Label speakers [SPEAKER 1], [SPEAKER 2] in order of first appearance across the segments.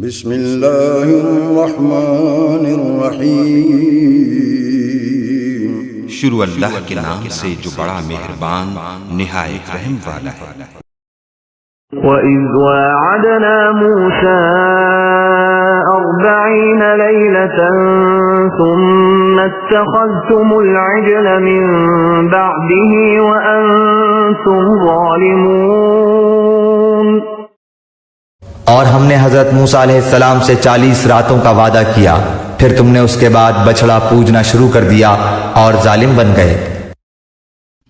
[SPEAKER 1] بسم اللہ الرحمن الرحیم،
[SPEAKER 2] شروع اللہ کے نام سے جو بڑا مہربان نہایت رحم والا ہے۔
[SPEAKER 3] وَإِذْ وَاعَدْنَا مُوسَىٰ 40 لَيْلَةً ثُمَّ اتَّخَذْتُمُ الْعِجْلَ مِن بَعْدِهِ وَأَنتُمْ ظَالِمُونَ۔
[SPEAKER 4] اور ہم نے حضرت موسیٰ علیہ السلام سے 40 راتوں کا وعدہ کیا، پھر تم نے اس کے بعد بچڑا پوجنا شروع کر دیا اور ظالم بن گئے۔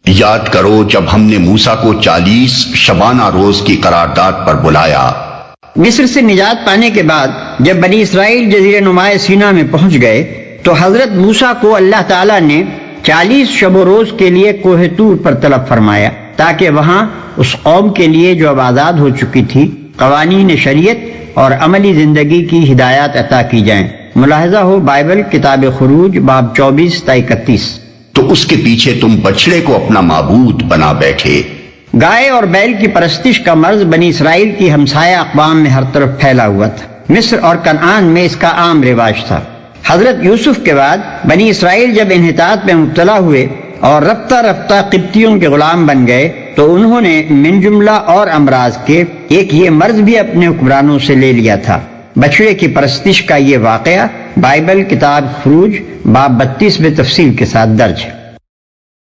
[SPEAKER 5] یاد کرو جب ہم نے موسیٰ کو 40 شبانہ روز کی قرارداد پر بلایا۔
[SPEAKER 6] مصر سے نجات پانے کے بعد جب بنی اسرائیل جزیرہ نما سینا میں پہنچ گئے تو حضرت موسیٰ کو اللہ تعالیٰ نے 40 شب و روز کے لیے کوہ طور پر طلب فرمایا تاکہ وہاں اس قوم کے لیے جو اب آزاد ہو چکی تھی قوانین شریعت اور عملی زندگی کی ہدایات عطا کی جائیں۔ ملاحظہ ہو بائبل کتاب خروج باب 24 تا 31۔
[SPEAKER 5] تو اس کے پیچھے تم بچڑے کو اپنا معبود بنا بیٹھے۔
[SPEAKER 6] گائے اور بیل کی پرستش کا مرض بنی اسرائیل کی ہمسایہ اقوام میں ہر طرف پھیلا ہوا تھا۔ مصر اور کنعان میں اس کا عام رواج تھا۔ حضرت یوسف کے بعد بنی اسرائیل جب انحطاط میں مبتلا ہوئے اور رفتہ رفتہ قبطیوں کے غلام بن گئے تو انہوں نے من جملہ اور امراض کے ایک یہ مرض بھی اپنے حکمرانوں سے لے لیا تھا۔ بچڑے کی پرستش کا یہ واقعہ بائبل کتاب خروج باب 32 میں تفصیل کے ساتھ درج ہے۔